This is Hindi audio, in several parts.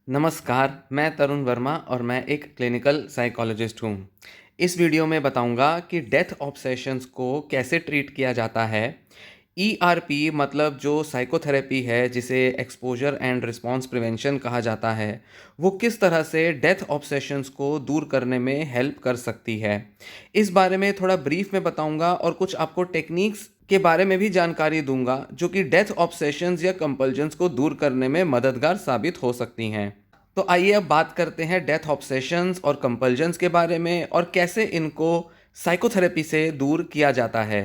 नमस्कार, मैं तरुण वर्मा और मैं एक क्लिनिकल साइकोलॉजिस्ट हूँ। इस वीडियो में बताऊँगा कि डेथ ऑब्सेशंस को कैसे ट्रीट किया जाता है। ईआरपी मतलब जो साइकोथेरेपी है, जिसे एक्सपोजर एंड रिस्पॉन्स प्रिवेंशन कहा जाता है, वो किस तरह से डेथ ऑब्सेशंस को दूर करने में हेल्प कर सकती है। इस बारे में थोड़ा ब्रीफ में बताऊँगा और कुछ आपको टेक्निक्स के बारे में भी जानकारी दूंगा, जो कि डेथ ऑब्सेशंस या कंपल्जन्स को दूर करने में मददगार साबित हो सकती हैं। तो आइए अब बात करते हैं डेथ ऑब्सेशंस और कंपल्जन्स के बारे में और कैसे इनको साइकोथेरेपी से दूर किया जाता है।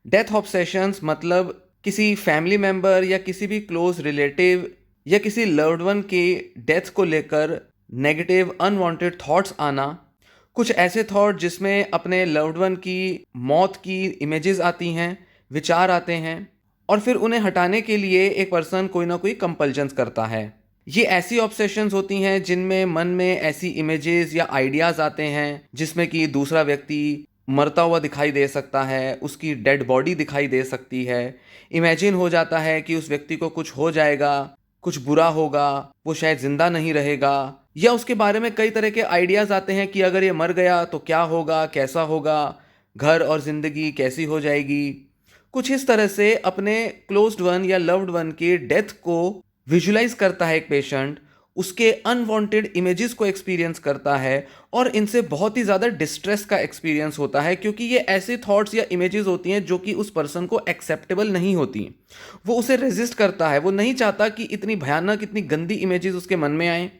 डेथ ऑब्सेशंस मतलब किसी फैमिली मेंबर या किसी भी क्लोज रिलेटिव या किसी लव्ड वन की डेथ को लेकर नेगेटिव अनवांटेड थॉट्स आना। कुछ ऐसे थॉट जिसमें अपने लव्ड वन की मौत की इमेजेस आती हैं, विचार आते हैं, और फिर उन्हें हटाने के लिए एक पर्सन कोई ना कोई कंपल्जन्स करता है। ये ऐसी ऑब्सेशंस होती हैं जिनमें मन में ऐसी इमेजेस या आइडियाज़ आते हैं जिसमें कि दूसरा व्यक्ति मरता हुआ दिखाई दे सकता है, उसकी डेड बॉडी दिखाई दे सकती है। इमेजिन हो जाता है कि उस व्यक्ति को कुछ हो जाएगा, कुछ बुरा होगा, वो शायद ज़िंदा नहीं रहेगा, या उसके बारे में कई तरह के आइडियाज़ आते हैं कि अगर ये मर गया तो क्या होगा, कैसा होगा, घर और ज़िंदगी कैसी हो जाएगी। कुछ इस तरह से अपने क्लोज्ड वन या लव्ड वन की डेथ को विजुलाइज करता है एक पेशेंट, उसके अनवांटेड इमेजेस को एक्सपीरियंस करता है, और इनसे बहुत ही ज़्यादा डिस्ट्रेस का एक्सपीरियंस होता है, क्योंकि ये ऐसे थॉट्स या इमेजेस होती हैं जो कि उस पर्सन को एक्सेप्टेबल नहीं होती। वो उसे रेजिस्ट करता है, वो नहीं चाहता कि इतनी भयानक, इतनी गंदी इमेजेस उसके मन में आए।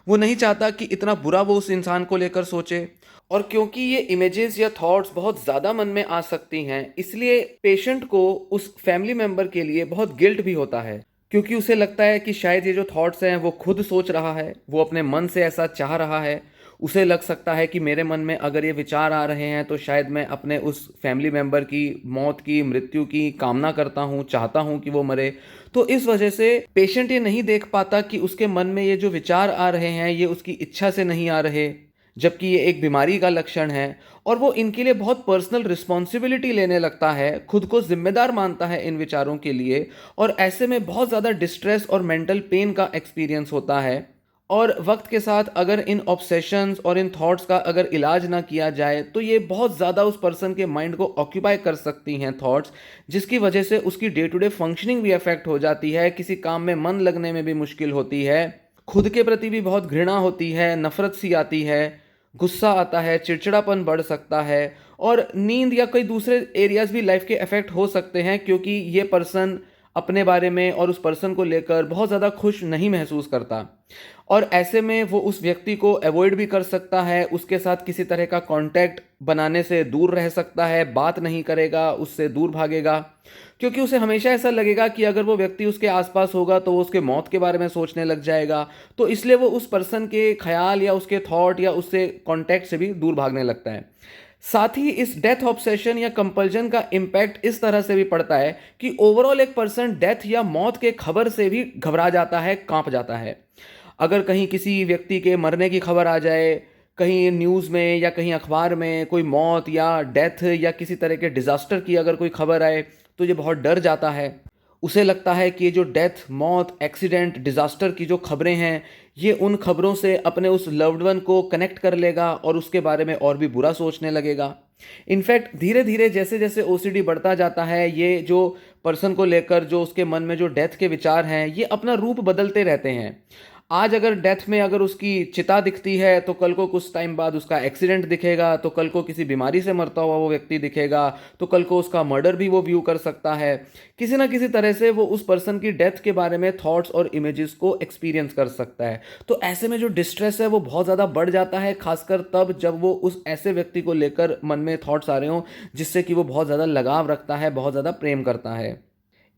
वो नहीं चाहता कि इतना बुरा वो उस इंसान को लेकर सोचे। और क्योंकि ये इमेजेस या थॉट्स बहुत ज़्यादा मन में आ सकती हैं, इसलिए पेशेंट को उस फैमिली मेंबर के लिए बहुत गिल्ट भी होता है, क्योंकि उसे लगता है कि शायद ये जो थॉट्स हैं वो खुद सोच रहा है, वो अपने मन से ऐसा चाह रहा है। उसे लग सकता है कि मेरे मन में अगर ये विचार आ रहे हैं तो शायद मैं अपने उस फैमिली मेंबर की मौत की, मृत्यु की कामना करता हूँ, चाहता हूँ कि वो मरे। तो इस वजह से पेशेंट ये नहीं देख पाता कि उसके मन में ये जो विचार आ रहे हैं ये उसकी इच्छा से नहीं आ रहे, जबकि ये एक बीमारी का लक्षण है। और वो इनके लिए बहुत पर्सनल रिस्पॉन्सिबिलिटी लेने लगता है, खुद को जिम्मेदार मानता है इन विचारों के लिए, और ऐसे में बहुत ज़्यादा डिस्ट्रेस और मेंटल पेन का एक्सपीरियंस होता है। और वक्त के साथ अगर इन ऑब्सेशंस और इन थॉट्स का अगर इलाज ना किया जाए तो ये बहुत ज़्यादा उस पर्सन के माइंड को ऑक्यूपाई कर सकती हैं थॉट्स, जिसकी वजह से उसकी डे टू डे फंक्शनिंग भी अफेक्ट हो जाती है, किसी काम में मन लगने में भी मुश्किल होती है, खुद के प्रति भी बहुत घृणा होती है, नफरत सी आती है, गुस्सा आता है, चिड़चिड़ापन बढ़ सकता है, और नींद या कई दूसरे एरियाज भी लाइफ के अफेक्ट हो सकते हैं, क्योंकि ये पर्सन अपने बारे में और उस पर्सन को लेकर बहुत ज़्यादा खुश नहीं महसूस करता। और ऐसे में वो उस व्यक्ति को अवॉइड भी कर सकता है, उसके साथ किसी तरह का कांटेक्ट बनाने से दूर रह सकता है, बात नहीं करेगा, उससे दूर भागेगा, क्योंकि उसे हमेशा ऐसा लगेगा कि अगर वो व्यक्ति उसके आसपास होगा तो वो उसके मौत के बारे में सोचने लग जाएगा। तो इसलिए वो उस पर्सन के ख्याल या उसके थॉट या उससे कांटेक्ट से भी दूर भागने लगता है। साथ ही इस डेथ ऑब्सेशन या कंपल्जन का इम्पैक्ट इस तरह से भी पड़ता है कि ओवरऑल एक पर्सन डेथ या मौत के खबर से भी घबरा जाता है, कांप जाता है। अगर कहीं किसी व्यक्ति के मरने की खबर आ जाए, कहीं न्यूज़ में या कहीं अखबार में कोई मौत या डेथ या किसी तरह के डिज़ास्टर की अगर कोई खबर आए, तो ये बहुत डर जाता है। उसे लगता है कि ये जो डेथ, मौत, एक्सीडेंट, डिज़ास्टर की जो खबरें हैं, ये उन खबरों से अपने उस लव्ड वन को कनेक्ट कर लेगा और उसके बारे में और भी बुरा सोचने लगेगा। इनफैक्ट धीरे धीरे जैसे जैसे ओसीडी बढ़ता जाता है, ये जो पर्सन को लेकर जो उसके मन में जो डेथ के विचार हैं, ये अपना रूप बदलते रहते हैं। आज अगर डेथ में अगर उसकी चिता दिखती है तो कल को कुछ टाइम बाद उसका एक्सीडेंट दिखेगा, तो कल को किसी बीमारी से मरता हुआ वो व्यक्ति दिखेगा, तो कल को उसका मर्डर भी वो व्यू कर सकता है। किसी ना किसी तरह से वो उस पर्सन की डेथ के बारे में थॉट्स और इमेजेस को एक्सपीरियंस कर सकता है। तो ऐसे में जो डिस्ट्रेस है वो बहुत ज़्यादा बढ़ जाता है, खासकर तब जब वो उस ऐसे व्यक्ति को लेकर मन में थॉट्स आ रहे हों जिससे कि वो बहुत ज़्यादा लगाव रखता है, बहुत ज़्यादा प्रेम करता है।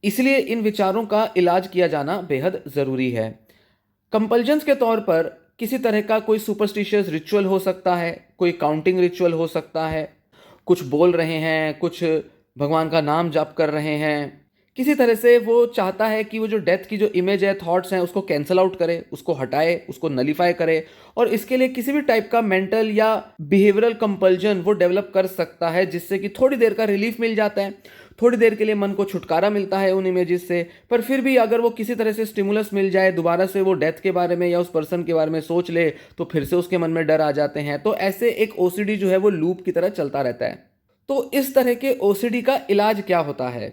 इसलिए इन विचारों का इलाज किया जाना बेहद ज़रूरी है। कंपल्जन्स के तौर पर किसी तरह का कोई सुपरस्टिशियस रिचुअल हो सकता है, कोई काउंटिंग रिचुअल हो सकता है, कुछ बोल रहे हैं, कुछ भगवान का नाम जप कर रहे हैं, किसी तरह से वो चाहता है कि वो जो डेथ की जो इमेज है, थॉट्स हैं, उसको कैंसल आउट करे, उसको हटाए, उसको नलीफाई करे, और इसके लिए किसी भी टाइप का मेंटल या बिहेवियरल कंपल्जन वो डेवलप कर सकता है, जिससे कि थोड़ी देर का रिलीफ मिल जाता है, थोड़ी देर के लिए मन को छुटकारा मिलता है उन इमेजेस से। पर फिर भी अगर वो किसी तरह से स्टिमुलस मिल जाए, दोबारा से वो डेथ के बारे में या उस पर्सन के बारे में सोच ले, तो फिर से उसके मन में डर आ जाते हैं। तो ऐसे एक ओसीडी जो है वो लूप की तरह चलता रहता है। तो इस तरह के ओसीडी का इलाज क्या होता है?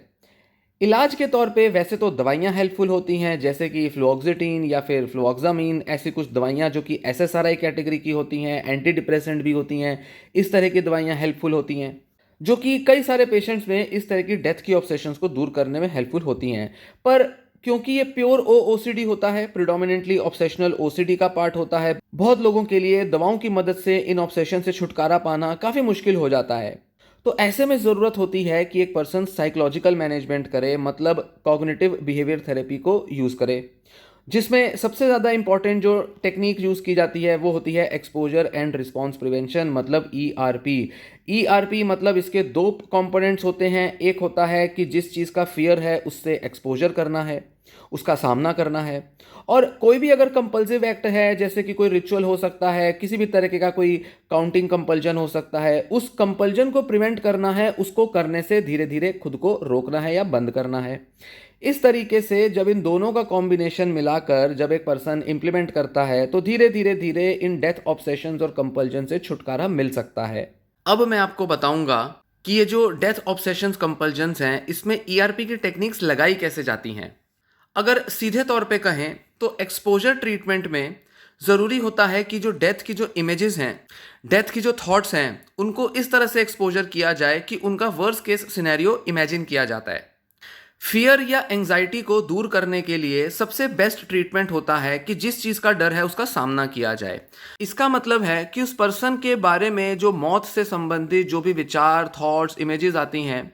इलाज के तौर पे वैसे तो दवाइयाँ हेल्पफुल होती हैं, जैसे कि फ्लुओक्सिटीन या फिर फ्लुओक्सामीन, ऐसी कुछ दवाइयाँ जो कि एसएसआरआई कैटेगरी की होती हैं, एंटी डिप्रेसेंट भी होती हैं। इस तरह की दवाइयाँ हेल्पफुल होती हैं, जो कि कई सारे पेशेंट्स में इस तरह की डेथ की ऑब्सेशंस को दूर करने में हेल्पफुल होती हैं। पर क्योंकि ये प्योर ओसीडी होता है, प्रिडोमिनेंटली ऑब्सेशनल ओसीडी का पार्ट होता है, बहुत लोगों के लिए दवाओं की मदद से इन ऑब्सेशन से छुटकारा पाना काफ़ी मुश्किल हो जाता है। तो ऐसे में ज़रूरत होती है कि एक पर्सन साइकोलॉजिकल मैनेजमेंट करे, मतलब कॉग्निटिव बिहेवियर थेरेपी को यूज़ करे, जिसमें सबसे ज़्यादा इंपॉर्टेंट जो टेक्निक यूज़ की जाती है वो होती है एक्सपोजर एंड रिस्पॉन्स प्रिवेंशन, मतलब ईआरपी। ईआरपी मतलब इसके दो कंपोनेंट्स होते हैं। एक होता है कि जिस चीज़ का फियर है उससे एक्सपोजर करना है, उसका सामना करना है। और कोई भी अगर कंपल्सिव एक्ट है, जैसे कि कोई रिचुअल हो सकता है, किसी भी तरीके का कोई काउंटिंग कंपल्जन हो सकता है, उस कंपल्जन को प्रिवेंट करना है, उसको करने से धीरे धीरे खुद को रोकना है या बंद करना है। इस तरीके से जब इन दोनों का कॉम्बिनेशन मिलाकर जब एक पर्सन इंप्लीमेंट करता है, तो धीरे धीरे धीरे इन डेथ ऑब्सेशंस और कंपल्जन से छुटकारा मिल सकता है। अब मैं आपको बताऊंगा कि ये जो डेथ ऑब्सेशंस कंपल्जन्स हैं, इसमें ईआरपी की टेक्निक्स लगाई कैसे जाती हैं। अगर सीधे तौर पे कहें तो एक्सपोजर ट्रीटमेंट में ज़रूरी होता है कि जो डेथ की जो इमेजेस हैं, डेथ की जो थॉट्स हैं, उनको इस तरह से एक्सपोजर किया जाए कि उनका वर्स्ट केस सिनेरियो इमेजिन किया जाता है। फियर या एंजाइटी को दूर करने के लिए सबसे बेस्ट ट्रीटमेंट होता है कि जिस चीज़ का डर है उसका सामना किया जाए। इसका मतलब है कि उस पर्सन के बारे में जो मौत से संबंधित जो भी विचार, थॉट्स, इमेजेस आती हैं,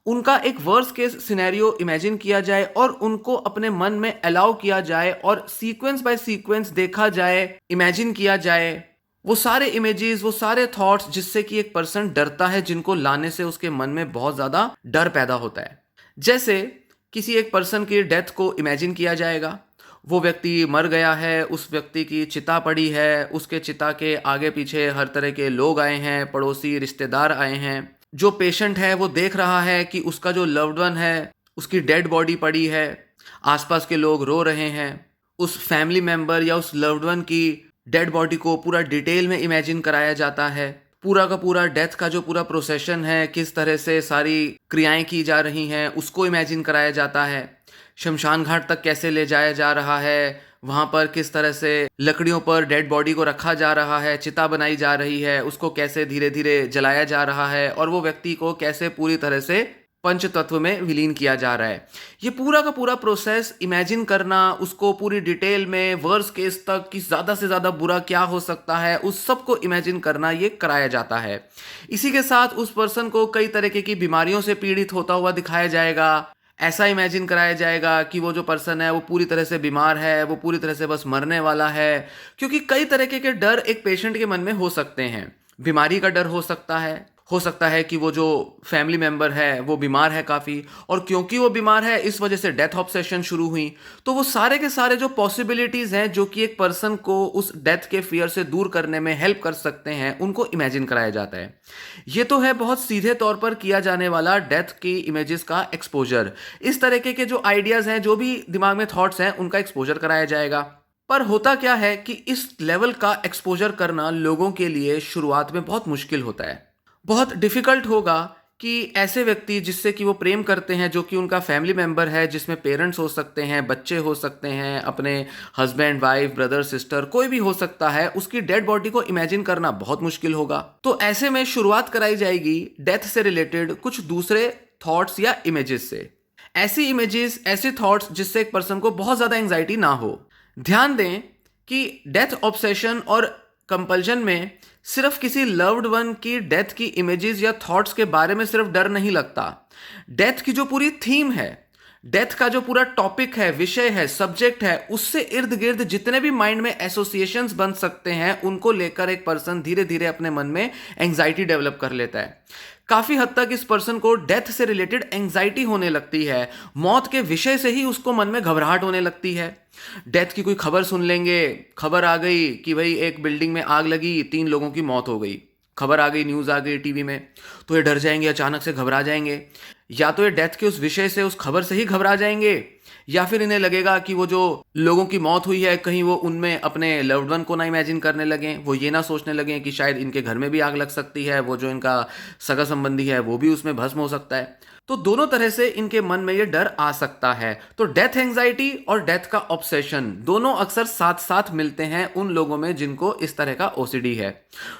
उनका एक वर्स्ट केस सिनेरियो इमेजिन किया जाए और उनको अपने मन में अलाउ किया जाए और सीक्वेंस बाय सीक्वेंस देखा जाए, इमेजिन किया जाए वो सारे इमेजेस, वो सारे थॉट्स जिससे कि एक पर्सन डरता है, जिनको लाने से उसके मन में बहुत ज़्यादा डर पैदा होता है। जैसे किसी एक पर्सन की डेथ को इमेजिन किया जाएगा, वो व्यक्ति मर गया है, उस व्यक्ति की चिता पड़ी है, उसके चिता के आगे पीछे हर तरह के लोग आए हैं, पड़ोसी रिश्तेदार आए हैं। जो पेशेंट है वो देख रहा है कि उसका जो लव्ड वन है उसकी डेड बॉडी पड़ी है, आसपास के लोग रो रहे हैं। उस फैमिली मेंबर या उस लव्ड वन की डेड बॉडी को पूरा डिटेल में इमेजिन कराया जाता है। पूरा का पूरा डेथ का जो पूरा प्रोसेशन है, किस तरह से सारी क्रियाएं की जा रही हैं, उसको इमेजिन कराया जाता है। शमशान घाट तक कैसे ले जाया जा रहा है, वहाँ पर किस तरह से लकड़ियों पर डेड बॉडी को रखा जा रहा है, चिता बनाई जा रही है, उसको कैसे धीरे धीरे जलाया जा रहा है और वो व्यक्ति को कैसे पूरी तरह से पंच तत्व में विलीन किया जा रहा है। ये पूरा का पूरा प्रोसेस इमेजिन करना, उसको पूरी डिटेल में वर्स्ट केस तक कि ज़्यादा से ज़्यादा बुरा क्या हो सकता है, उस सब को इमेजिन करना ये कराया जाता है। इसी के साथ उस पर्सन को कई तरीके की बीमारियों से पीड़ित होता हुआ दिखाया जाएगा। ऐसा इमेजिन कराया जाएगा कि वो जो पर्सन है वो पूरी तरह से बीमार है, वो पूरी तरह से बस मरने वाला है। क्योंकि कई तरीके के डर एक पेशेंट के मन में हो सकते हैं। बीमारी का डर हो सकता है कि वो जो फैमिली मेंबर है वो बीमार है काफ़ी, और क्योंकि वो बीमार है इस वजह से डेथ ऑब्सेशन शुरू हुई। तो वो सारे के सारे जो पॉसिबिलिटीज़ हैं जो कि एक पर्सन को उस डेथ के फियर से दूर करने में हेल्प कर सकते हैं, उनको इमेजिन कराया जाता है। ये तो है बहुत सीधे तौर पर किया जाने वाला डेथ की इमेजेस का एक्सपोजर। इस तरीके के जो आइडियाज़ हैं, जो भी दिमाग में थॉट्स हैं, उनका एक्सपोजर कराया जाएगा। पर होता क्या है कि इस लेवल का एक्सपोजर करना लोगों के लिए शुरुआत में बहुत मुश्किल होता है। बहुत डिफ़िकल्ट होगा कि ऐसे व्यक्ति जिससे कि वो प्रेम करते हैं, जो कि उनका फैमिली मेंबर है, जिसमें पेरेंट्स हो सकते हैं, बच्चे हो सकते हैं, अपने हस्बैंड, वाइफ, ब्रदर, सिस्टर, कोई भी हो सकता है, उसकी डेड बॉडी को इमेजिन करना बहुत मुश्किल होगा। तो ऐसे में शुरुआत कराई जाएगी डेथ से रिलेटेड कुछ दूसरे थॉट्स या इमेजेस से। ऐसी इमेजेस, ऐसे थॉट्स जिससे एक पर्सन को बहुत ज़्यादा एंग्जाइटी ना हो। ध्यान दें कि डेथ ऑब्सेशन और कंपल्जन में सिर्फ किसी लव्ड वन की डेथ की इमेजेस या थॉट्स के बारे में सिर्फ डर नहीं लगता। डेथ की जो पूरी थीम है, डेथ का जो पूरा टॉपिक है, विषय है, सब्जेक्ट है, उससे इर्द गिर्द जितने भी माइंड में एसोसिएशंस बन सकते हैं, उनको लेकर एक पर्सन धीरे धीरे अपने मन में एंग्जाइटी डेवलप कर लेता है। काफी हद तक इस पर्सन को डेथ से रिलेटेड एंजाइटी होने लगती है, मौत के विषय से ही उसको मन में घबराहट होने लगती है। डेथ की कोई खबर सुन लेंगे, खबर आ गई कि भाई एक बिल्डिंग में आग लगी, 3 लोगों की मौत हो गई, खबर आ गई, न्यूज़ आ गई टीवी में, तो ये डर जाएंगे, अचानक से घबरा जाएंगे। या तो ये डेथ के उस विषय से, उस खबर से ही घबरा जाएंगे, या फिर इन्हें लगेगा कि वो जो लोगों की मौत हुई है कहीं वो उनमें अपने लव्ड वन को ना इमेजिन करने लगें, वो ये ना सोचने लगें कि शायद इनके घर में भी आग लग सकती है, वो जो इनका सगा संबंधी है वो भी उसमें भस्म हो सकता है। तो दोनों तरह से इनके मन में ये डर आ सकता है। तो डेथ एंजाइटी और डेथ का ऑब्सेशन दोनों अक्सर साथ साथ मिलते हैं उन लोगों में जिनको इस तरह का ओसीडी है।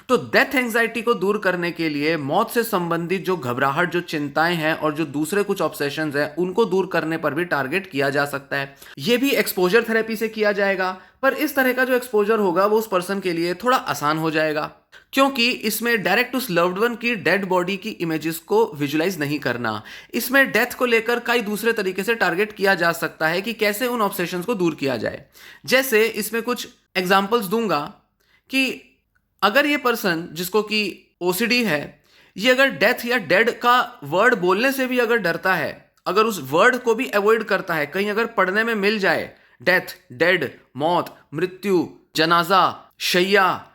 तो डेथ एंजाइटी को दूर करने के लिए मौत से संबंधित जो घबराहट, जो चिंताएं हैं और जो दूसरे कुछ ऑब्सेशंस हैं उनको दूर करने पर भी टारगेट किया जा सकता है। यह भी एक्सपोजर थेरेपी से किया जाएगा, पर इस तरह का जो एक्सपोजर होगा वो उस पर्सन के लिए थोड़ा आसान हो जाएगा, क्योंकि इसमें डायरेक्ट उस लव्ड वन की डेड बॉडी की इमेजेस को विजुलाइज नहीं करना। इसमें डेथ को लेकर कई दूसरे तरीके से टारगेट किया जा सकता है कि कैसे उन ऑब्सेशंस को दूर किया जाए। जैसे इसमें कुछ एग्जांपल्स दूंगा कि अगर ये पर्सन जिसको कि ओसीडी है, ये अगर डेथ या डेड का वर्ड बोलने से भी अगर डरता है, अगर उस वर्ड को भी अवॉइड करता है, कहीं अगर पढ़ने में मिल जाए डेथ, डेड, मौत, मृत्यु, जनाजा, शैया,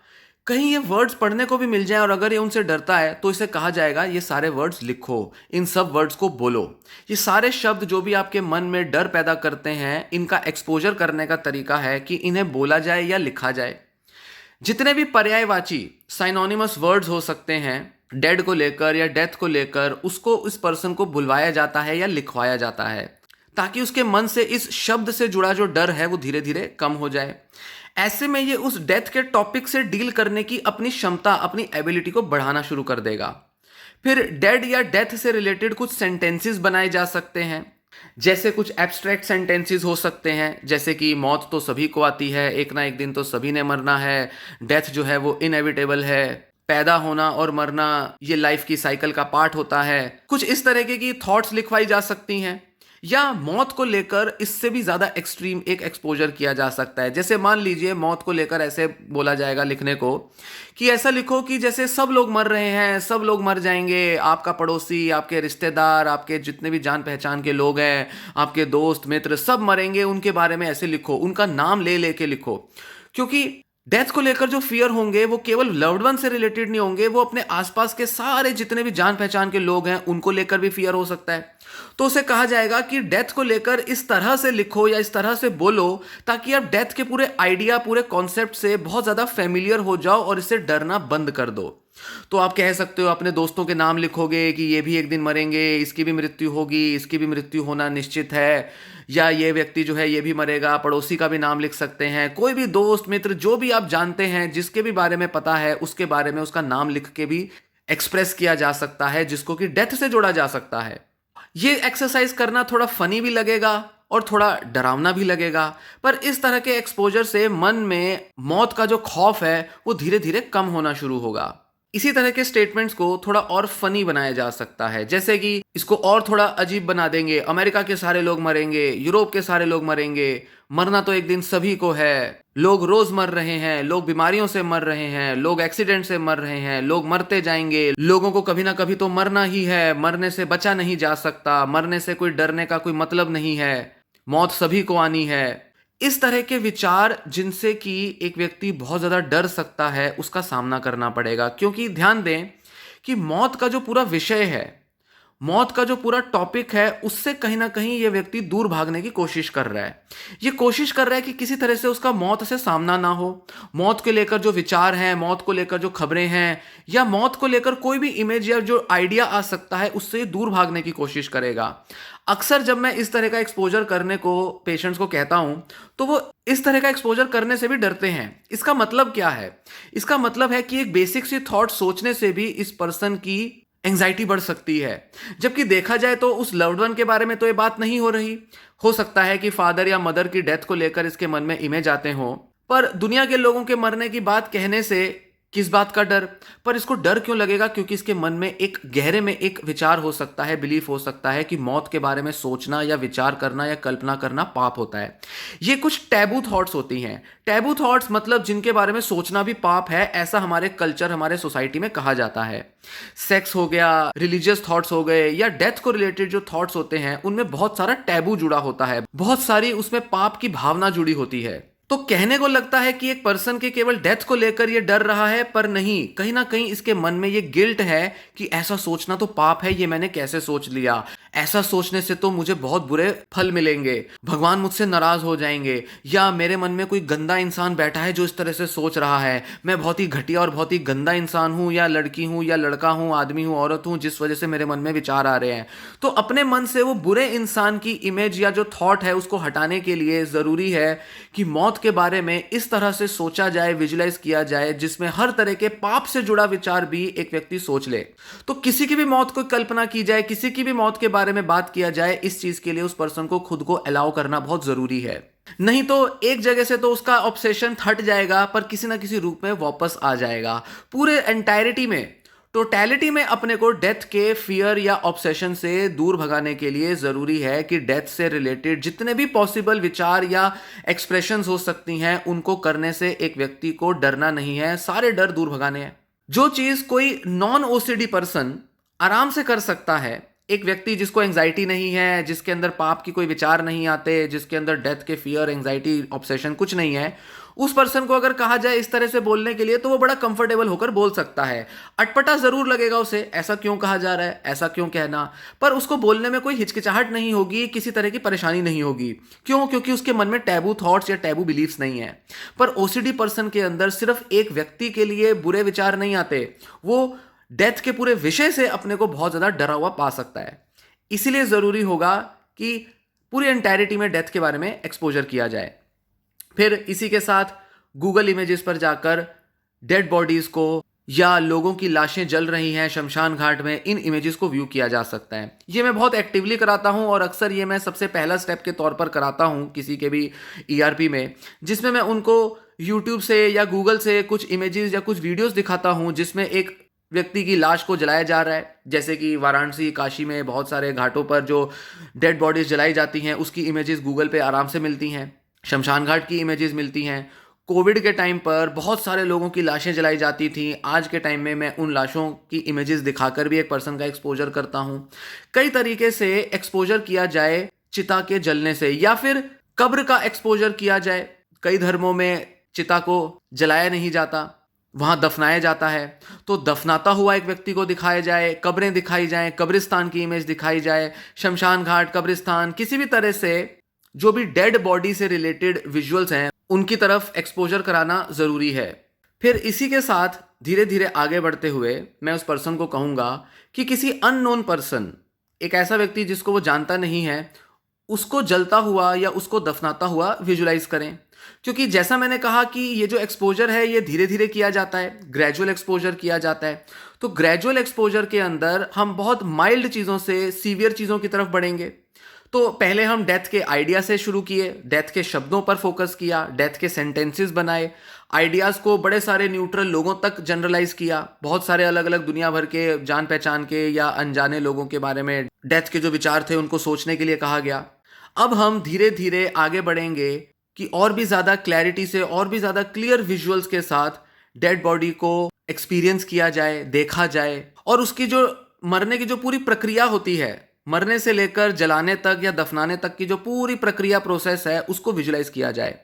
कहीं ये वर्ड्स पढ़ने को भी मिल जाए और अगर ये उनसे डरता है तो इसे कहा जाएगा ये सारे वर्ड्स लिखो, इन सब वर्ड्स को बोलो। ये सारे शब्द जो भी आपके मन में डर पैदा करते हैं, इनका एक्सपोजर करने का तरीका है कि इन्हें बोला जाए या लिखा जाए। जितने भी पर्यायवाची साइनोनिमस वर्ड्स हो सकते हैं डेड को लेकर या डेथ को लेकर, उसको इस पर्सन को बुलवाया जाता है या लिखवाया जाता है, ताकि उसके मन से इस शब्द से जुड़ा जो डर है वो धीरे धीरे कम हो जाए। ऐसे में ये उस डेथ के टॉपिक से डील करने की अपनी क्षमता, अपनी एबिलिटी को बढ़ाना शुरू कर देगा। फिर डेड या डेथ से रिलेटेड कुछ सेंटेंसेस बनाए जा सकते हैं, जैसे कुछ एब्स्ट्रैक्ट सेंटेंसेस हो सकते हैं, जैसे कि मौत तो सभी को आती है, एक ना एक दिन तो सभी ने मरना है, डेथ जो है वो इनएविटेबल है, पैदा होना और मरना ये लाइफ की साइकिल का पार्ट होता है। कुछ इस तरीके की थॉट्स लिखवाई जा सकती हैं। या मौत को लेकर इससे भी ज्यादा एक्सट्रीम एक एक्सपोजर किया जा सकता है। जैसे मान लीजिए मौत को लेकर ऐसे बोला जाएगा लिखने को कि ऐसा लिखो कि जैसे सब लोग मर रहे हैं, सब लोग मर जाएंगे, आपका पड़ोसी, आपके रिश्तेदार, आपके जितने भी जान पहचान के लोग हैं, आपके दोस्त मित्र, सब मरेंगे, उनके बारे में ऐसे लिखो, उनका नाम ले लेके लिखो। क्योंकि डेथ को लेकर जो फियर होंगे वो केवल लव्ड वन से रिलेटेड नहीं होंगे, वो अपने आसपास के सारे जितने भी जान पहचान के लोग हैं उनको लेकर भी फियर हो सकता है। तो उसे कहा जाएगा कि डेथ को लेकर इस तरह से लिखो या इस तरह से बोलो ताकि आप डेथ के पूरे आइडिया, पूरे कॉन्सेप्ट से बहुत ज्यादा फेमिलियर हो जाओ और इससे डरना बंद कर दो। तो आप कह सकते हो अपने दोस्तों के नाम लिखोगे कि ये भी एक दिन मरेंगे, इसकी भी मृत्यु होगी, इसकी भी मृत्यु होना निश्चित है, या ये व्यक्ति जो है ये भी मरेगा, पड़ोसी का भी नाम लिख सकते हैं, कोई भी दोस्त मित्र जो भी आप जानते हैं, जिसके भी बारे में पता है, उसके बारे में उसका नाम लिख के भी एक्सप्रेस किया जा सकता है, जिसको कि डेथ से जोड़ा जा सकता है। ये एक्सरसाइज करना थोड़ा फनी भी लगेगा और थोड़ा डरावना भी लगेगा, पर इस तरह के एक्सपोजर से मन में मौत का जो खौफ है वो धीरे धीरे कम होना शुरू होगा। इसी तरह के स्टेटमेंट्स को थोड़ा और फनी बनाया जा सकता है, जैसे कि इसको और थोड़ा अजीब बना देंगे, अमेरिका के सारे लोग मरेंगे, यूरोप के सारे लोग मरेंगे, मरना तो एक दिन सभी को है, लोग रोज मर रहे हैं, लोग बीमारियों से मर रहे हैं, लोग एक्सीडेंट से मर रहे हैं, लोग मरते जाएंगे, लोगों को कभी ना कभी तो मरना ही है, मरने से बचा नहीं जा सकता, मरने से कोई डरने का कोई मतलब नहीं है, मौत सभी को आनी है। इस तरह के विचार जिनसे कि एक व्यक्ति बहुत ज्यादा डर सकता है, उसका सामना करना पड़ेगा। क्योंकि ध्यान दें कि मौत का जो पूरा विषय है, मौत का जो पूरा टॉपिक है, उससे कहीं ना कहीं ये व्यक्ति दूर भागने की कोशिश कर रहा है। ये कोशिश कर रहा है कि किसी तरह से उसका मौत से सामना ना हो। मौत के लेकर जो विचार हैं, मौत को लेकर जो खबरें हैं, या मौत को लेकर कोई भी इमेज या जो आइडिया आ सकता है, उससे दूर भागने की कोशिश करेगा। अक्सर जब मैं इस तरह का एक्सपोजर करने को पेशेंट्स को कहता हूं तो वो इस तरह का एक्सपोजर करने से भी डरते हैं। इसका मतलब क्या है? इसका मतलब है कि एक बेसिक सी थॉट सोचने से भी इस पर्सन की एंजाइटी बढ़ सकती है। जबकि देखा जाए तो उस लव्ड वन के बारे में तो ये बात नहीं हो रही। हो सकता है कि फादर या मदर की डेथ को लेकर इसके मन में इमेज आते हो, पर दुनिया के लोगों के मरने की बात कहने से किस बात का डर? पर इसको डर क्यों लगेगा? क्योंकि इसके मन में एक गहरे में एक विचार हो सकता है, बिलीफ हो सकता है कि मौत के बारे में सोचना या विचार करना या कल्पना करना पाप होता है। ये कुछ टैबू थॉट्स होती हैं। टैबू थॉट्स मतलब जिनके बारे में सोचना भी पाप है, ऐसा हमारे कल्चर, हमारे सोसाइटी में कहा जाता है। सेक्स हो गया, रिलीजियस थॉट्स हो गए, या डेथ को रिलेटेड जो थॉट्स होते हैं उनमें बहुत सारा टैबू जुड़ा होता है, बहुत सारी उसमें पाप की भावना जुड़ी होती है। तो कहने को लगता है कि एक पर्सन के केवल डेथ को लेकर ये डर रहा है, पर नहीं, कहीं ना कहीं इसके मन में ये गिल्ट है कि ऐसा सोचना तो पाप है, ये मैंने कैसे सोच लिया, ऐसा सोचने से तो मुझे बहुत बुरे फल मिलेंगे, भगवान मुझसे नाराज हो जाएंगे, या मेरे मन में कोई गंदा इंसान बैठा है जो इस तरह से सोच रहा है, मैं बहुत ही घटिया और बहुत ही गंदा इंसान हूं, या लड़की हूं या लड़का हूं, आदमी हूं औरत हूं, जिस वजह से मेरे मन में विचार आ रहे हैं। तो अपने मन से वो बुरे इंसान की इमेज या जो थॉट है उसको हटाने के लिए जरूरी है कि मौत के बारे में इस तरह से सोचा जाए, विजुलाइज किया जाए, जिसमें हर तरह के पाप से जुड़ा विचार भी एक व्यक्ति सोच ले। तो किसी की भी मौत को कल्पना की जाए, किसी की भी मौत के बारे में बात किया जाए, इस चीज के लिए उस पर्सन को खुद को अलाउ करना बहुत जरूरी है। नहीं तो एक जगह से तो उसका ऑब्सेशन हट जाएगा, पर किसी ना किसी रूप में वापस आ जाएगा। पूरे एंटायरिटी में, टोटैलिटी में अपने को डेथ के फियर या ऑब्सेशन से दूर भगाने के लिए जरूरी है कि डेथ से रिलेटेड जितने भी पॉसिबल विचार या एक्सप्रेशंस हो सकती हैं उनको करने से एक व्यक्ति को डरना नहीं है, सारे डर दूर भगाने हैं। जो चीज कोई नॉन ओसीडी पर्सन आराम से कर सकता है, एक व्यक्ति जिसको एंजाइटी नहीं है, जिसके अंदर पाप की कोई विचार नहीं आते, जिसके अंदर डेथ के फियर, एंजाइटी, ऑब्सेशन कुछ नहीं है, उस पर्सन को अगर कहा जाए इस तरह से बोलने के लिए तो वो बड़ा कंफर्टेबल होकर बोल सकता है। अटपटा जरूर लगेगा उसे, ऐसा क्यों कहा जा रहा है, ऐसा क्यों कहना, पर उसको बोलने में कोई हिचकिचाहट नहीं होगी, किसी तरह की परेशानी नहीं होगी। क्यों? क्योंकि उसके मन में टैबू थॉट्स या टैबू बिलीफ्स नहीं है। पर ओसीडी पर्सन के अंदर सिर्फ एक व्यक्ति के लिए बुरे विचार नहीं आते, वो डेथ के पूरे विषय से अपने को बहुत ज्यादा डरा हुआ पा सकता है। इसीलिए जरूरी होगा कि पूरी एंटायरिटी में डेथ के बारे में एक्सपोजर किया जाए। फिर इसी के साथ गूगल इमेजेस पर जाकर डेड बॉडीज को या लोगों की लाशें जल रही हैं शमशान घाट में, इन इमेजेस को व्यू किया जा सकता है। ये मैं बहुत एक्टिवली कराता हूं और अक्सर ये मैं सबसे पहला स्टेप के तौर पर कराता हूं किसी के भी ईआरपी में, जिसमें मैं उनको यूट्यूब से या गूगल से कुछ इमेजेस या कुछ वीडियोस दिखाता हूं जिसमें एक व्यक्ति की लाश को जलाया जा रहा है। जैसे कि वाराणसी, काशी में बहुत सारे घाटों पर जो डेड बॉडीज जलाई जाती हैं उसकी इमेजेस गूगल पे आराम से मिलती हैं, शमशान घाट की इमेजेस मिलती हैं। कोविड के टाइम पर बहुत सारे लोगों की लाशें जलाई जाती थी, आज के टाइम में मैं उन लाशों की इमेजेस दिखाकर भी एक पर्सन का एक्सपोजर करता हूं। कई तरीके से एक्सपोजर किया जाए चिता के जलने से, या फिर कब्र का एक्सपोजर किया जाए। कई धर्मों में चिता को जलाया नहीं जाता, वहां दफनाया जाता है, तो दफनाता हुआ एक व्यक्ति को दिखाया जाए, कब्रें दिखाई जाएं, कब्रिस्तान की इमेज दिखाई जाए, शमशान घाट, कब्रिस्तान, किसी भी तरह से जो भी डेड बॉडी से रिलेटेड विजुअल्स हैं उनकी तरफ एक्सपोजर कराना जरूरी है। फिर इसी के साथ धीरे धीरे आगे बढ़ते हुए मैं उस पर्सन को कहूंगा कि किसी अननोन पर्सन, एक ऐसा व्यक्ति जिसको वो जानता नहीं है, उसको जलता हुआ या उसको दफनाता हुआ विजुलाइज करें। क्योंकि जैसा मैंने कहा कि ये जो एक्सपोजर है ये धीरे धीरे किया जाता है, ग्रेजुअल एक्सपोजर किया जाता है। तो ग्रेजुअल एक्सपोजर के अंदर हम बहुत माइल्ड चीज़ों से सीवियर चीज़ों की तरफ बढ़ेंगे। तो पहले हम डेथ के आइडिया से शुरू किए, डेथ के शब्दों पर फोकस किया, डेथ के सेंटेंसेस बनाए, आइडियाज को बड़े सारे न्यूट्रल लोगों तक जनरलाइज किया, बहुत सारे अलग अलग दुनिया भर के जान पहचान के या अनजाने लोगों के बारे में डेथ के जो विचार थे उनको सोचने के लिए कहा गया। अब हम धीरे धीरे आगे बढ़ेंगे कि और भी ज्यादा क्लैरिटी से, और भी ज्यादा क्लियर विजुअल्स के साथ डेड बॉडी को एक्सपीरियंस किया जाए, देखा जाए, और उसकी जो मरने की जो पूरी प्रक्रिया होती है, मरने से लेकर जलाने तक या दफनाने तक की जो पूरी प्रक्रिया, प्रोसेस है, उसको विजुलाइज किया जाए।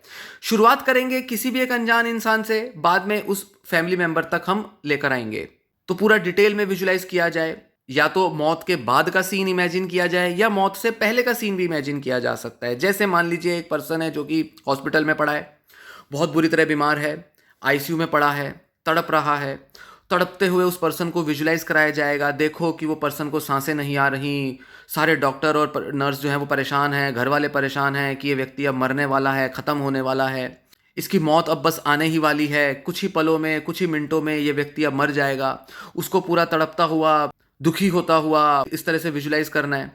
शुरुआत करेंगे किसी भी एक अनजान इंसान से, बाद में उस फैमिली मेंबर तक हम लेकर आएंगे। तो पूरा डिटेल में विजुलाइज किया जाए, या तो मौत के बाद का सीन इमेजिन किया जाए या मौत से पहले का सीन भी इमेजिन किया जा सकता है। जैसे मान लीजिए एक पर्सन है जो कि हॉस्पिटल में पड़ा है, बहुत बुरी तरह बीमार है, आईसीयू में पड़ा है, तड़प रहा है। तड़पते हुए उस पर्सन को विजुलाइज कराया जाएगा। देखो कि वो पर्सन को सांसें नहीं आ रही, सारे डॉक्टर और नर्स जो हैं वो परेशान हैं, घर वाले परेशान हैं कि ये व्यक्ति अब मरने वाला है, ख़त्म होने वाला है, इसकी मौत अब बस आने ही वाली है, कुछ ही पलों में, कुछ ही मिनटों में ये व्यक्ति अब मर जाएगा। उसको पूरा तड़पता हुआ, दुखी होता हुआ इस तरह से विजुलाइज करना है।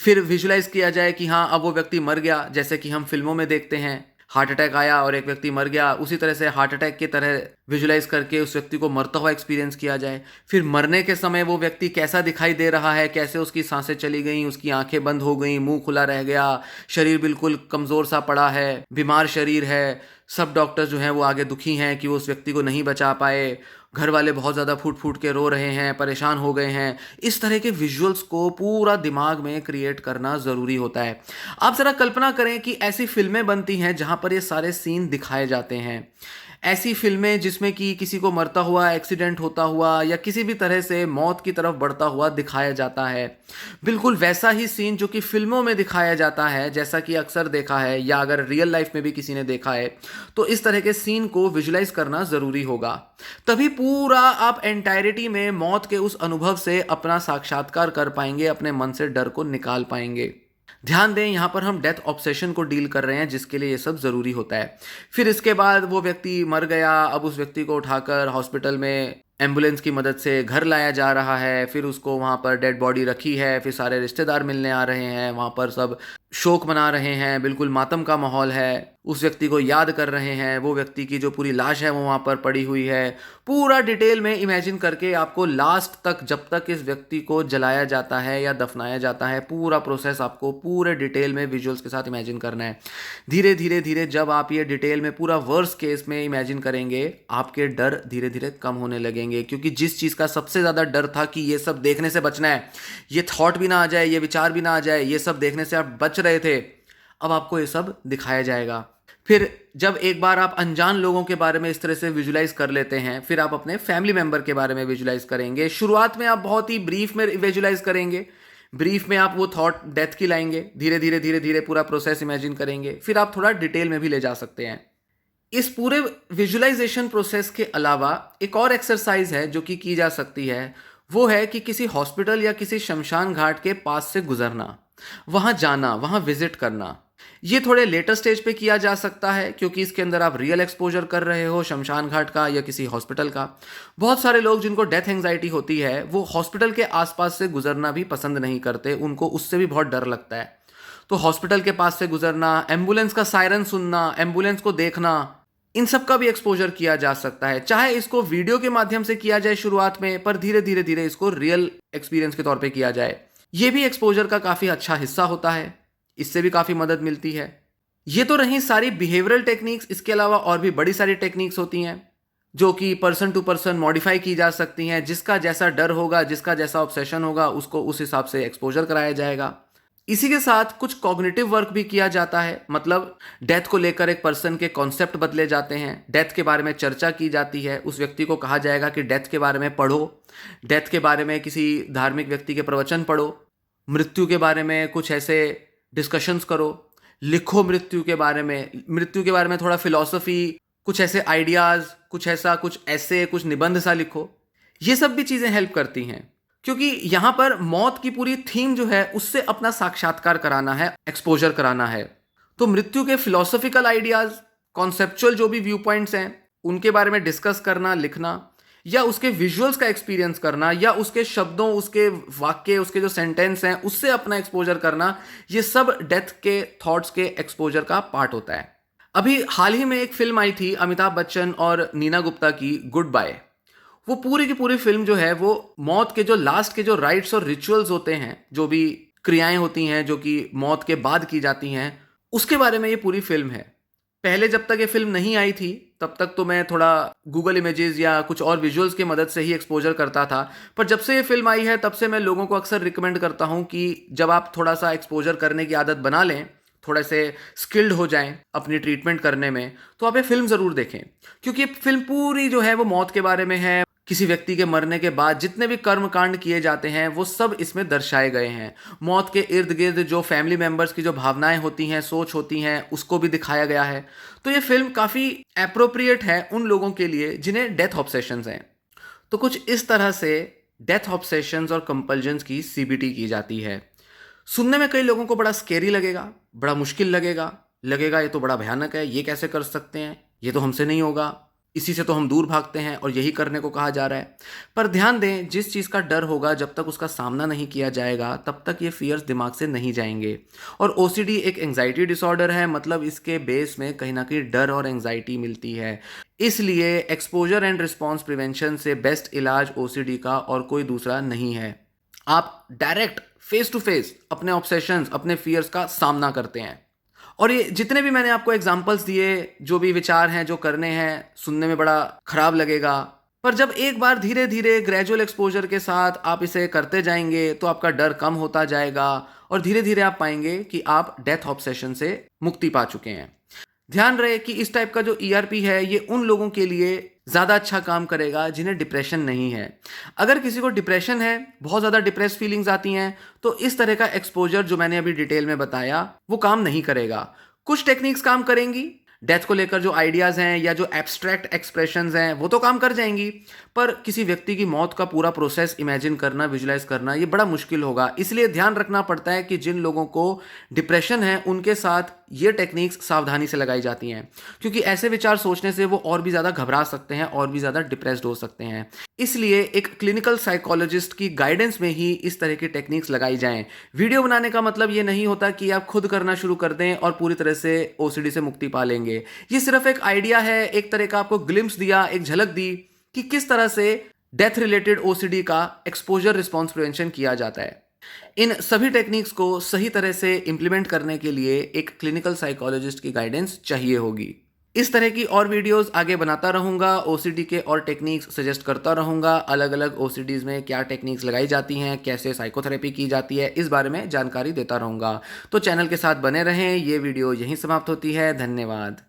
फिर विजुलाइज किया जाए कि हाँ अब वो व्यक्ति मर गया, जैसे कि हम फिल्मों में देखते हैं, हार्ट अटैक आया और एक व्यक्ति मर गया, उसी तरह से हार्ट अटैक की तरह विजुलाइज करके उस व्यक्ति को मरता हुआ एक्सपीरियंस किया जाए। फिर मरने के समय वो व्यक्ति कैसा दिखाई दे रहा है, कैसे उसकी सांसें चली गई, उसकी आंखें बंद हो गई, मुंह खुला रह गया, शरीर बिल्कुल कमज़ोर सा पड़ा है, बीमार शरीर है, सब डॉक्टर्स जो हैं वो आगे दुखी हैं कि वो उस व्यक्ति को नहीं बचा पाए, घर वाले बहुत ज़्यादा फूट फूट के रो रहे हैं, परेशान हो गए हैं। इस तरह के विजुअल्स को पूरा दिमाग में क्रिएट करना ज़रूरी होता है। आप ज़रा कल्पना करें कि ऐसी फिल्में बनती हैं जहाँ पर ये सारे सीन दिखाए जाते हैं। ऐसी फिल्में जिसमें कि किसी को मरता हुआ, एक्सीडेंट होता हुआ या किसी भी तरह से मौत की तरफ बढ़ता हुआ दिखाया जाता है। बिल्कुल वैसा ही सीन जो कि फिल्मों में दिखाया जाता है, जैसा कि अक्सर देखा है या अगर रियल लाइफ में भी किसी ने देखा है, तो इस तरह के सीन को विजुलाइज करना ज़रूरी होगा। तभी पूरा आप एंटायरिटी में मौत के उस अनुभव से अपना साक्षात्कार कर पाएंगे, अपने मन से डर को निकाल पाएंगे। ध्यान दें, यहाँ पर हम डेथ ऑब्सेशन को डील कर रहे हैं, जिसके लिए ये सब ज़रूरी होता है। फिर इसके बाद वो व्यक्ति मर गया, अब उस व्यक्ति को उठाकर हॉस्पिटल में एम्बुलेंस की मदद से घर लाया जा रहा है, फिर उसको वहाँ पर डेड बॉडी रखी है, फिर सारे रिश्तेदार मिलने आ रहे हैं, वहाँ पर सब शोक मना रहे हैं, बिल्कुल मातम का माहौल है, उस व्यक्ति को याद कर रहे हैं, वो व्यक्ति की जो पूरी लाश है वो वहाँ पर पड़ी हुई है। पूरा डिटेल में इमेजिन करके आपको लास्ट तक, जब तक इस व्यक्ति को जलाया जाता है या दफनाया जाता है, पूरा प्रोसेस आपको पूरे डिटेल में विजुअल्स के साथ इमेजिन करना है। धीरे धीरे धीरे जब आप ये डिटेल में पूरा वर्स्ट केस में इमेजिन करेंगे, आपके डर धीरे धीरे कम होने लगेंगे, क्योंकि जिस चीज़ का सबसे ज़्यादा डर था कि ये सब देखने से बचना है, ये थॉट भी ना आ जाए, ये विचार भी ना आ जाए, ये सब देखने से आप बच रहे थे, अब आपको ये सब दिखाया जाएगा। फिर जब एक बार आप अनजान लोगों के बारे में इस तरह से विजुलाइज कर लेते हैं, फिर आप अपने फैमिली मेंबर के बारे में विजुलाइज करेंगे। शुरुआत में आप बहुत ही ब्रीफ में विजुलाइज करेंगे, ब्रीफ में आप वो थॉट डेथ की लाएंगे, धीरे धीरे धीरे धीरे पूरा प्रोसेस इमेजिन करेंगे, फिर आप थोड़ा डिटेल में भी ले जा सकते हैं। इस पूरे विजुलाइजेशन प्रोसेस के अलावा एक और एक्सरसाइज है जो कि की जा सकती है, वो है कि किसी हॉस्पिटल या किसी शमशान घाट के पास से गुजरना, वहाँ जाना, वहाँ विजिट करना। ये थोड़े लेटर स्टेज पे किया जा सकता है, क्योंकि इसके अंदर आप रियल एक्सपोजर कर रहे हो शमशान घाट का या किसी हॉस्पिटल का। बहुत सारे लोग जिनको डेथ एंग्जाइटी होती है, वो हॉस्पिटल के आसपास से गुजरना भी पसंद नहीं करते, उनको उससे भी बहुत डर लगता है। तो हॉस्पिटल के पास से गुजरना, एम्बुलेंस का सायरन सुनना, एम्बुलेंस को देखना, इन सब का भी एक्सपोजर किया जा सकता है। चाहे इसको वीडियो के माध्यम से किया जाए शुरुआत में, पर धीरे धीरे धीरे इसको रियल एक्सपीरियंस के तौर पे किया जाए। ये भी एक्सपोजर का काफ़ी अच्छा हिस्सा होता है, इससे भी काफ़ी मदद मिलती है। ये तो रही सारी बिहेवियरल टेक्निक्स। इसके अलावा और भी बड़ी सारी टेक्निक्स होती हैं जो कि पर्सन टू पर्सन मॉडिफाई की जा सकती हैं। जिसका जैसा डर होगा, जिसका जैसा ऑब्सेशन होगा, उसको उस हिसाब से एक्सपोजर कराया जाएगा। इसी के साथ कुछ कॉग्निटिव वर्क भी किया जाता है, मतलब डेथ को लेकर एक पर्सन के कॉन्सेप्ट बदले जाते हैं, डेथ के बारे में चर्चा की जाती है। उस व्यक्ति को कहा जाएगा कि डेथ के बारे में पढ़ो, डेथ के बारे में किसी धार्मिक व्यक्ति के प्रवचन पढ़ो, मृत्यु के बारे में कुछ ऐसे डिस्कशंस करो, लिखो मृत्यु के बारे में थोड़ा फिलॉसफी, कुछ ऐसे आइडियाज़, कुछ ऐसा, कुछ ऐसे, कुछ निबंध सा लिखो। ये सब भी चीज़ें हेल्प करती हैं, क्योंकि यहाँ पर मौत की पूरी थीम जो है उससे अपना साक्षात्कार कराना है, एक्सपोजर कराना है। तो मृत्यु के फिलॉसफिकल आइडियाज़, कॉन्सेप्चुअल जो भी व्यू पॉइंट्स हैं, उनके बारे में डिस्कस करना, लिखना, या उसके विजुअल्स का एक्सपीरियंस करना, या उसके शब्दों, उसके वाक्य, उसके जो सेंटेंस हैं उससे अपना एक्सपोजर करना, ये सब डेथ के थॉट्स के एक्सपोजर का पार्ट होता है। अभी हाल ही में एक फिल्म आई थी अमिताभ बच्चन और नीना गुप्ता की, गुड बाय। वो पूरी की पूरी फिल्म जो है वो मौत के जो लास्ट के जो राइट्स और रिचुअल्स होते हैं, जो भी क्रियाएं होती हैं जो कि मौत के बाद की जाती हैं, उसके बारे में ये पूरी फिल्म है। पहले जब तक ये फिल्म नहीं आई थी तब तक तो मैं थोड़ा गूगल इमेजेस या कुछ और विजुअल्स की मदद से ही एक्सपोजर करता था, पर जब से ये फिल्म आई है तब से मैं लोगों को अक्सर रिकमेंड करता हूँ कि जब आप थोड़ा सा एक्सपोजर करने की आदत बना लें, थोड़े से स्किल्ड हो जाएं अपनी ट्रीटमेंट करने में, तो आप ये फिल्म ज़रूर देखें। क्योंकि ये फिल्म पूरी जो है वो मौत के बारे में है। किसी व्यक्ति के मरने के बाद जितने भी कर्म कांड किए जाते हैं वो सब इसमें दर्शाए गए हैं। मौत के इर्द गिर्द जो फैमिली मेंबर्स की जो भावनाएं होती हैं, सोच होती हैं, उसको भी दिखाया गया है। तो ये फिल्म काफ़ी एप्रोप्रिएट है उन लोगों के लिए जिन्हें डेथ ऑब्सेशंस हैं। तो कुछ इस तरह से डेथ ऑब्सेशंस और कंपल्जन्स की सीबीटी की जाती है। सुनने में कई लोगों को बड़ा स्केरी लगेगा, बड़ा मुश्किल लगेगा ये तो बड़ा भयानक है, ये कैसे कर सकते हैं, ये तो हमसे नहीं होगा। इसी से तो हम दूर भागते हैं और यही करने को कहा जा रहा है। पर ध्यान दें, जिस चीज़ का डर होगा जब तक उसका सामना नहीं किया जाएगा तब तक ये फियर्स दिमाग से नहीं जाएंगे। और ओसीडी एक एंजाइटी डिसऑर्डर है, मतलब इसके बेस में कहीं ना कहीं डर और एंजाइटी मिलती है। इसलिए एक्सपोजर एंड रिस्पॉन्स प्रिवेंशन से बेस्ट इलाज ओसीडी का और कोई दूसरा नहीं है। आप डायरेक्ट फेस टू फेस अपने ऑब्सेशंस, अपने फियर्स का सामना करते हैं। और ये जितने भी मैंने आपको एग्जांपल्स दिए, जो भी विचार हैं जो करने हैं, सुनने में बड़ा खराब लगेगा, पर जब एक बार धीरे धीरे ग्रेजुअल एक्सपोजर के साथ आप इसे करते जाएंगे तो आपका डर कम होता जाएगा और धीरे धीरे आप पाएंगे कि आप डेथ ऑब्सेशन से मुक्ति पा चुके हैं। ध्यान रहे कि इस टाइप का जो ईआरपी है ये उन लोगों के लिए ज़्यादा अच्छा काम करेगा जिन्हें डिप्रेशन नहीं है। अगर किसी को डिप्रेशन है, बहुत ज़्यादा डिप्रेस फीलिंग्स आती हैं, तो इस तरह का एक्सपोजर जो मैंने अभी डिटेल में बताया वो काम नहीं करेगा। कुछ टेक्निक्स काम करेंगी, डेथ को लेकर जो आइडियाज़ हैं या जो एब्स्ट्रैक्ट एक्सप्रेशंस हैं वो तो काम कर जाएंगी, पर किसी व्यक्ति की मौत का पूरा प्रोसेस इमेजिन करना, विजुलाइज करना ये बड़ा मुश्किल होगा। इसलिए ध्यान रखना पड़ता है कि जिन लोगों को डिप्रेशन है उनके साथ ये टेक्निक्स सावधानी से लगाई जाती हैं, क्योंकि ऐसे विचार सोचने से वो और भी ज़्यादा घबरा सकते हैं और भी ज़्यादा डिप्रेस्ड हो सकते हैं। इसलिए एक क्लिनिकल साइकोलॉजिस्ट की गाइडेंस में ही इस तरह की टेक्निक्स लगाई जाएं। वीडियो बनाने का मतलब ये नहीं होता कि आप खुद करना शुरू कर दें और पूरी तरह से ओसीडी से मुक्ति पा लेंगे। ये सिर्फ एक आइडिया है, एक तरह का आपको ग्लिम्स दिया, एक झलक दी कि किस तरह से डेथ रिलेटेड ओसीडी का एक्सपोजर रिस्पॉन्स प्रिवेंशन किया जाता है। इन सभी टेक्निक्स को सही तरह से इंप्लीमेंट करने के लिए एक क्लिनिकल साइकोलॉजिस्ट की गाइडेंस चाहिए होगी। इस तरह की और वीडियोस आगे बनाता रहूँगा, ओसीडी के और टेक्निक्स सजेस्ट करता रहूँगा। अलग अलग ओसीडीज़ में क्या टेक्निक्स लगाई जाती हैं, कैसे साइकोथेरेपी की जाती है, इस बारे में जानकारी देता रहूँगा। तो चैनल के साथ बने रहें। ये वीडियो यहीं समाप्त होती है। धन्यवाद।